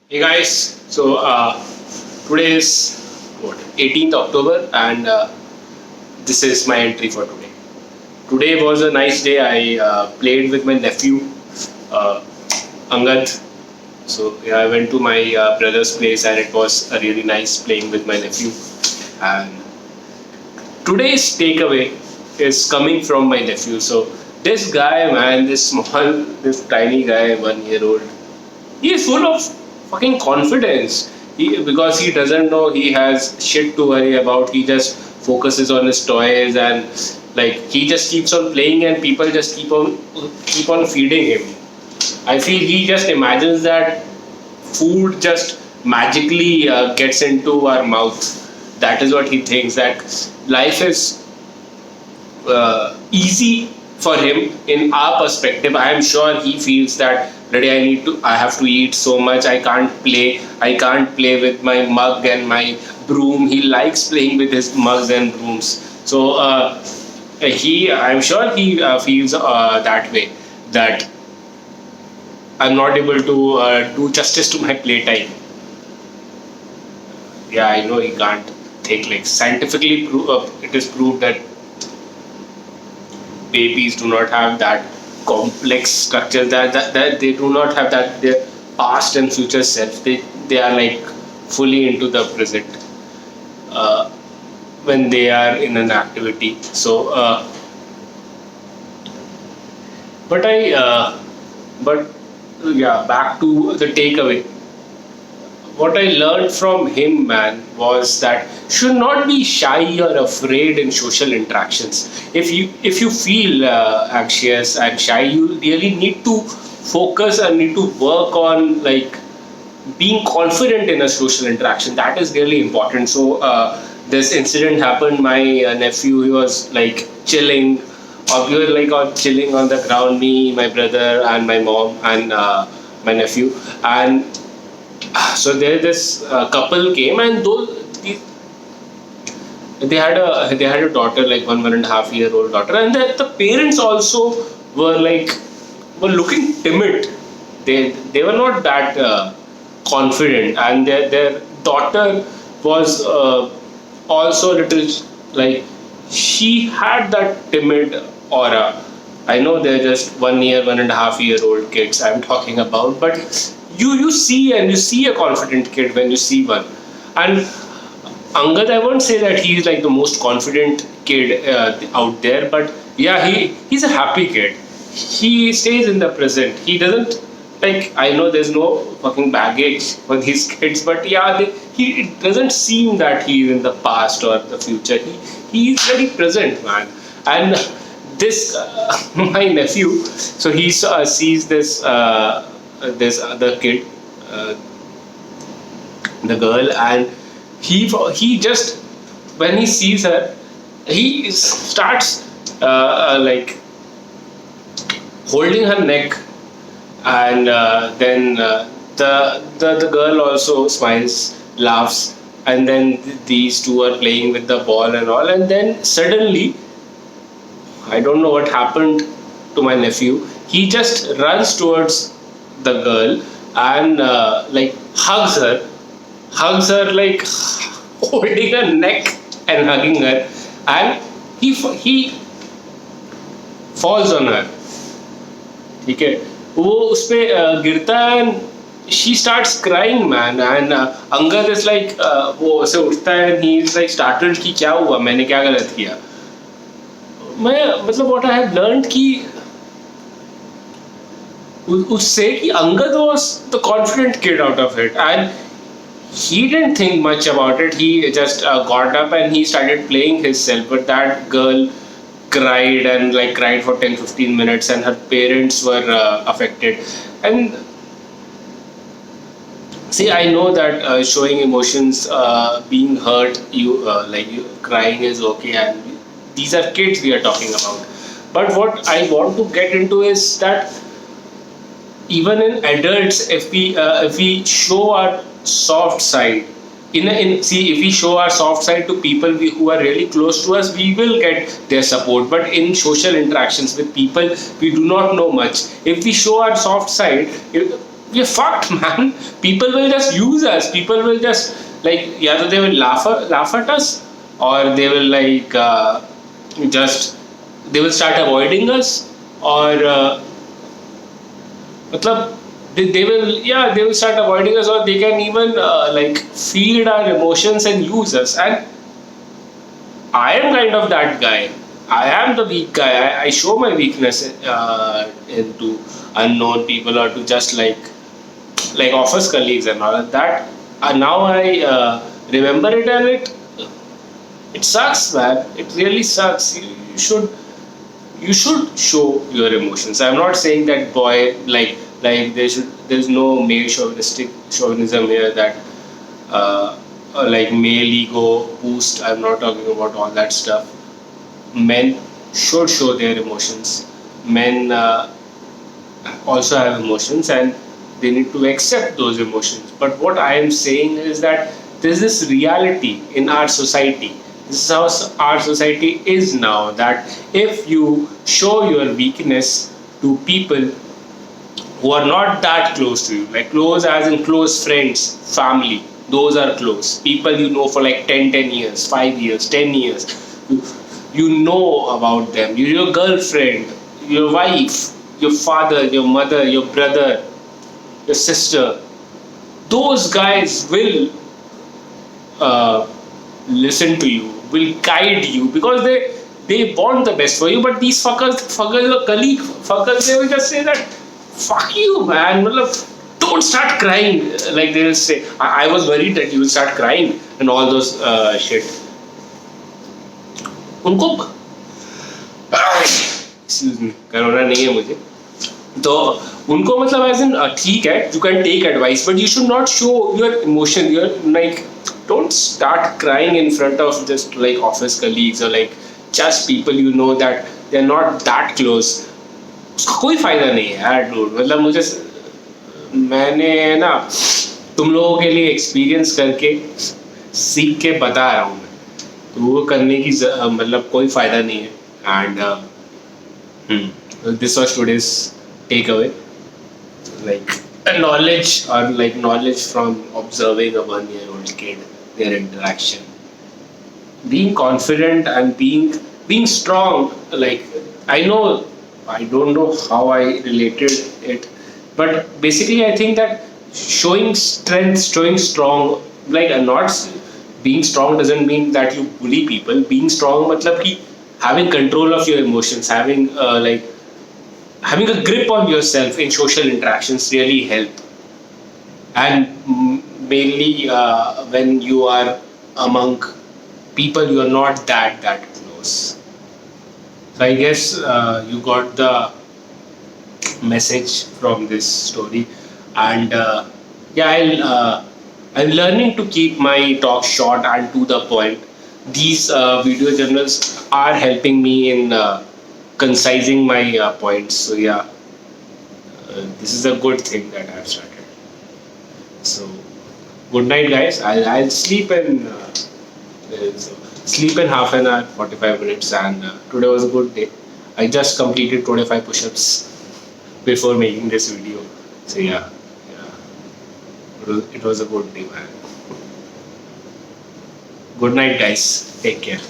Hey guys, so today is what 18th October, and this is my entry for today. Today was a nice day. I played with my nephew uh, Angad. So yeah, I went to my brother's place, and it was a really nice playing with my nephew. And today's takeaway is coming from my nephew. So this guy, man, this tiny guy, 1 year old, he is full of fucking confidence. Because he doesn't know he has shit to worry about. He just focuses on his toys, and like he just keeps on playing, and people just keep on feeding him. I feel he just imagines that food just magically gets into our mouth. That is what he thinks. That life is easy for him in our perspective. I am sure he feels that today I have to eat so much. I can't play with my mug and my broom. He likes playing with his mugs and brooms. So I'm sure he feels that way, that I'm not able to do justice to my playtime. Yeah, I know he can't think. Like scientifically it is proved that babies do not have that complex structure, that they do not have that their past and future self. They are like fully into the present uh, when they are in an activity. So but I but yeah, back to the takeaway. What I learned from him, man, was that should not be shy or afraid in social interactions. If you feel anxious and shy, you really need to focus and need to work on like being confident in a social interaction. That is really important. So this incident happened. My nephew, he was like chilling, or we were like chilling on the ground. Me, my brother, and my mom, and my nephew, and so there this couple came, and they had a daughter, like 1.5 year old daughter, and the parents also were like were looking timid. They were not that confident, and their daughter was also a little like she had that timid aura. I know they're just 1 year, 1.5 year old kids I'm talking about, but you see a confident kid when you see one. And Angad, I won't say that he's like the most confident kid out there, but yeah, he's a happy kid. He stays in the present. He doesn't like. I know there's no fucking baggage for these kids, but yeah, it doesn't seem that he's in the past or the future. He's very present, man. And this my nephew, so he sees this other kid, uh, the girl, and he just when he sees her, he starts like holding her neck, and then the girl also smiles, laughs, and then these two are playing with the ball and all, and then suddenly I don't know what happened to my nephew. He just runs towards the girl and like hugs her like holding her neck and hugging her, and he falls on her. ठीक है, वो उस पे गिरता है, and she starts crying, man. And Angad is like वो ऐसे उठता है, and he is like startled कि क्या हुआ, मैंने क्या गलत किया. मैं मतलब what I have learned कि उससे कि Angad was the confident kid out of it, and he didn't think much about it. He just got up and he started playing himself. But that girl cried and like cried for 10-15 minutes, and her parents were affected. And see, I know that showing emotions, being hurt, you crying is okay, and these are kids we are talking about. But what I want to get into is that even in adults, if we show our soft side, in see if we show our soft side to people who are really close to us, we will get their support. But in social interactions with people we do not know much, if we show our soft side, we're fucked, man. People will just use us. People will just like either they will laugh at us, or they will like just they will start avoiding us, or matlab, they will they will start avoiding us, or they can even like feed our emotions and use us. And I am kind of that guy. I am the weak guy. I show my weakness into unknown people, or to just like office colleagues and all of that. And now I remember it, and it sucks, man. It really sucks. You should show your emotions. I'm not saying that boy like there's no male chauvinism here, that like male ego boost. I'm not talking about all that stuff. Men should show their emotions. Men also have emotions, and they need to accept those emotions. But what I am saying is that there's this reality in our society. This is how our society is now, that if you show your weakness to people who are not that close to you, like close as in close friends, family, those are close. People you know for like 10 years, 5 years, 10 years. You, you know about them. Your girlfriend, your wife, your father, your mother, your brother, your sister. Those guys will listen to you, will guide you, because they want the best for you. But these fuckers, your colleague fuckers, they will just say that fuck you, man. Don't start crying. Like they will say, I was worried that you will start crying and all those shit. उनको excuse me, corona नहीं है मुझे, तो उनको मतलब as in ठीक है, you can take advice, but you should not show your emotion. You're like don't start crying in front of just like office colleagues, or like just people you know that they're not that close. उसका कोई फायदा नहीं है यार dude. मतलब मुझे, मैंने ना तुम लोगों के लिए एक्सपीरियंस करके सीख के बता रहा हूँ मैं, तो वो करने की मतलब कोई फायदा नहीं है. And this was today's takeaway, like a knowledge from observing a 1-year-old kid, their interaction, being confident and being strong. Like I don't know how I related it, but basically I think that showing strength, showing strong, like not being strong doesn't mean that you bully people. Being strong matlab ki having control of your emotions, having a grip on yourself in social interactions really help. And mainly when you are among people you are not that close. So I guess you got the message from this story. And I'm learning to keep my talk short and to the point. These video journals are helping me in concising my points. So this is a good thing that I've started. So good night, guys. I'll sleep in half an hour, 45 minutes, and today was a good day. I just completed 25 push-ups before making this video. So it was a good day, man. Good night, guys. Take care.